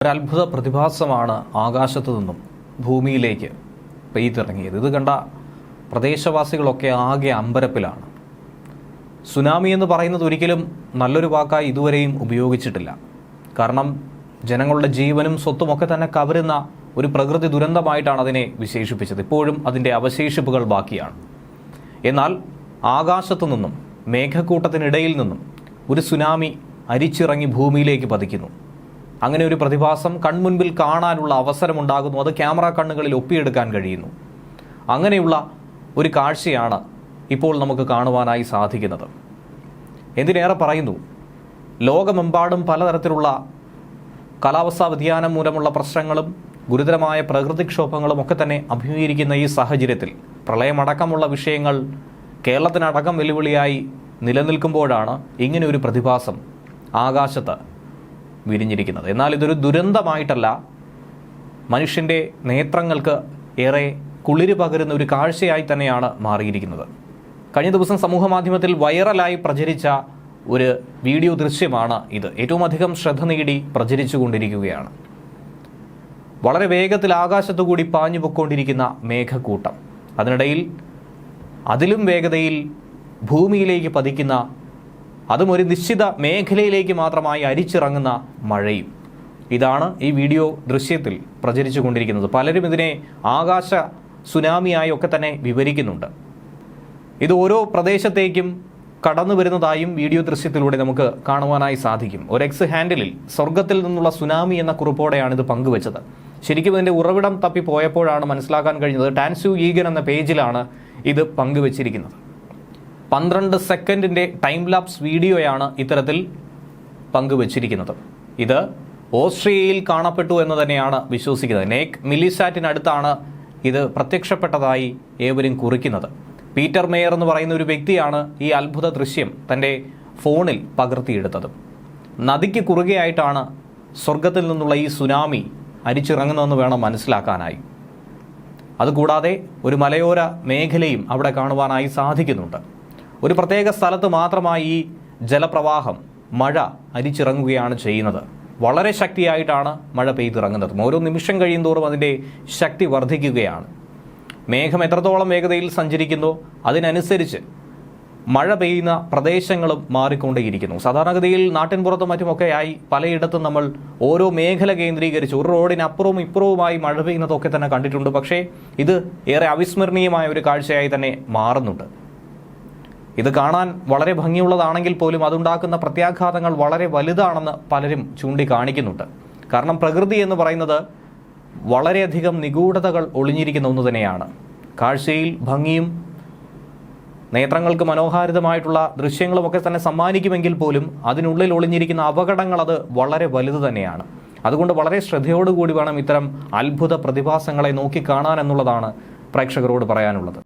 ഒരത്ഭുത പ്രതിഭാസമാണ് ആകാശത്തു നിന്നും ഭൂമിയിലേക്ക് പെയ്തിറങ്ങിയത്. ഇത് കണ്ട പ്രദേശവാസികളൊക്കെ ആകെ അമ്പരപ്പിലാണ്. സുനാമി എന്ന് പറയുന്നത് ഒരിക്കലും നല്ലൊരു വാക്കായി ഇതുവരെയും ഉപയോഗിച്ചിട്ടില്ല. കാരണം ജനങ്ങളുടെ ജീവനും സ്വത്തുമൊക്കെ തന്നെ കവരുന്ന ഒരു പ്രകൃതി ദുരന്തമായിട്ടാണ് അതിനെ വിശേഷിപ്പിച്ചത്. ഇപ്പോഴും അതിൻ്റെ അവശേഷിപ്പുകൾ ബാക്കിയാണ്. എന്നാൽ ആകാശത്തു നിന്നും മേഘക്കൂട്ടത്തിനിടയിൽ നിന്നും ഒരു സുനാമി അരിച്ചിറങ്ങി ഭൂമിയിലേക്ക് പതിക്കുന്നു. അങ്ങനെ ഒരു പ്രതിഭാസം കൺമുൻപിൽ കാണാനുള്ള അവസരമുണ്ടാകുന്നു. അത് ക്യാമറ കണ്ണുകളിൽ ഒപ്പിയെടുക്കാൻ കഴിയുന്നു. അങ്ങനെയുള്ള ഒരു കാഴ്ചയാണ് ഇപ്പോൾ നമുക്ക് കാണുവാനായി സാധിക്കുന്നത്. എന്തിനേറെ പറയുന്നു, ലോകമെമ്പാടും പലതരത്തിലുള്ള കാലാവസ്ഥാ വ്യതിയാനം മൂലമുള്ള പ്രശ്നങ്ങളും ഗുരുതരമായ പ്രകൃതിക്ഷോഭങ്ങളും ഒക്കെ തന്നെ അഭിമുഖീകരിക്കുന്ന ഈ സാഹചര്യത്തിൽ പ്രളയമടക്കമുള്ള വിഷയങ്ങൾ കേരളത്തിനടക്കം വെല്ലുവിളിയായി നിലനിൽക്കുമ്പോഴാണ് ഇങ്ങനെ ഒരു പ്രതിഭാസം ആകാശത്ത് വിരിഞ്ഞിരിക്കുന്നത്. എന്നാൽ ഇതൊരു ദുരന്തമായിട്ടല്ല, മനുഷ്യൻ്റെ നേത്രങ്ങൾക്ക് ഏറെ കുളിര് പകരുന്ന ഒരു കാഴ്ചയായി തന്നെയാണ് മാറിയിരിക്കുന്നത്. കഴിഞ്ഞ ദിവസം സമൂഹമാധ്യമത്തിൽ വൈറലായി പ്രചരിച്ച ഒരു വീഡിയോ ദൃശ്യമാണ് ഇത്. ഏറ്റവും അധികം ശ്രദ്ധ നേടി പ്രചരിച്ചുകൊണ്ടിരിക്കുകയാണ്. വളരെ വേഗത്തിൽ ആകാശത്തു കൂടി പാഞ്ഞു പൊയ്ക്കൊണ്ടിരിക്കുന്ന മേഘക്കൂട്ടം, അതിനിടയിൽ അതിലും വേഗതയിൽ ഭൂമിയിലേക്ക് പതിക്കുന്ന, അതും ഒരു നിശ്ചിത മേഖലയിലേക്ക് മാത്രമായി അരിച്ചിറങ്ങുന്ന മഴയും. ഇതാണ് ഈ വീഡിയോ ദൃശ്യത്തിൽ പ്രചരിച്ചു കൊണ്ടിരിക്കുന്നത്. പലരും ഇതിനെ ആകാശ സുനാമിയായി ഒക്കെ തന്നെ വിവരിക്കുന്നുണ്ട്. ഇത് ഓരോ പ്രദേശത്തേക്കും കടന്നു വരുന്നതായും വീഡിയോ ദൃശ്യത്തിലൂടെ നമുക്ക് കാണുവാനായി സാധിക്കും. ഒരു എക്സ് ഹാൻഡിലിൽ സ്വർഗത്തിൽ നിന്നുള്ള സുനാമി എന്ന കുറിപ്പോടെയാണ് ഇത് പങ്കുവച്ചത്. ശരിക്കും ഇതിൻ്റെ ഉറവിടം തപ്പി പോയപ്പോഴാണ് മനസ്സിലാക്കാൻ കഴിഞ്ഞത്. ടാൻസു ഈഗൻ എന്ന പേജിലാണ് ഇത് പങ്കുവച്ചിരിക്കുന്നത്. 12 സെക്കൻഡിൻ്റെ ടൈം ലാപ്സ് വീഡിയോയാണ് ഇത്തരത്തിൽ പങ്കുവച്ചിരിക്കുന്നത്. ഇത് ഓസ്ട്രിയയിൽ കാണപ്പെട്ടു എന്ന് തന്നെയാണ് വിശ്വസിക്കുന്നത്. നേക് മില്ലിസാറ്റിനടുത്താണ് ഇത് പ്രത്യക്ഷപ്പെട്ടതായി ഏവരും കുറിക്കുന്നത്. പീറ്റർ മേയർ എന്ന് പറയുന്ന ഒരു വ്യക്തിയാണ് ഈ അത്ഭുത ദൃശ്യം തൻ്റെ ഫോണിൽ പകർത്തിയെടുത്തത്. നദിക്ക് കുറുകെയായിട്ടാണ് സ്വർഗത്തിൽ നിന്നുള്ള ഈ സുനാമി അരിച്ചിറങ്ങുന്നതെന്ന് വേണം മനസ്സിലാക്കാനായി. അതുകൂടാതെ ഒരു മലയോര മേഖലയും അവിടെ കാണുവാനായി സാധിക്കുന്നുണ്ട്. ഒരു പ്രത്യേക സ്ഥലത്ത് മാത്രമായി ഈ ജലപ്രവാഹം, മഴ അരിച്ചിറങ്ങുകയാണ് ചെയ്യുന്നത്. വളരെ ശക്തിയായിട്ടാണ് മഴ പെയ്തിറങ്ങുന്നത്. ഓരോ നിമിഷം കഴിയുന്തോറും അതിൻ്റെ ശക്തി വർദ്ധിക്കുകയാണ്. മേഘം എത്രത്തോളം വേഗതയിൽ സഞ്ചരിക്കുന്നോ അതിനനുസരിച്ച് മഴ പെയ്യുന്ന പ്രദേശങ്ങളും മാറിക്കൊണ്ടേയിരിക്കുന്നു. സാധാരണഗതിയിൽ നാട്ടിൻപുറത്തും മറ്റുമൊക്കെയായി പലയിടത്തും നമ്മൾ ഓരോ മേഖല കേന്ദ്രീകരിച്ച് ഒരു റോഡിനപ്പുറവും ഇപ്പുറവുമായി മഴ പെയ്യുന്നതൊക്കെ തന്നെ കണ്ടിട്ടുണ്ട്. പക്ഷേ ഇത് ഏറെ അവിസ്മരണീയമായ ഒരു കാഴ്ചയായി തന്നെ മാറുന്നുണ്ട്. ഇത് കാണാൻ വളരെ ഭംഗിയുള്ളതാണെങ്കിൽ പോലും അതുണ്ടാക്കുന്ന പ്രത്യാഘാതങ്ങൾ വളരെ വലുതാണെന്ന് പലരും ചൂണ്ടിക്കാണിക്കുന്നുണ്ട്. കാരണം പ്രകൃതി എന്ന് പറയുന്നത് വളരെയധികം നിഗൂഢതകൾ ഒളിഞ്ഞിരിക്കുന്ന ഒന്ന് തന്നെയാണ്. കാഴ്ചയിൽ ഭംഗിയും നേത്രങ്ങൾക്ക് മനോഹാരിതമായിട്ടുള്ള ദൃശ്യങ്ങളുമൊക്കെ തന്നെ സമ്മാനിക്കുമെങ്കിൽ പോലും അതിനുള്ളിൽ ഒളിഞ്ഞിരിക്കുന്ന അപകടങ്ങൾ അത് വളരെ വലുത് തന്നെയാണ്. അതുകൊണ്ട് വളരെ ശ്രദ്ധയോടുകൂടി വേണം ഇത്തരം അത്ഭുത പ്രതിഭാസങ്ങളെ നോക്കിക്കാണാൻ എന്നുള്ളതാണ് പ്രേക്ഷകരോട് പറയാനുള്ളത്.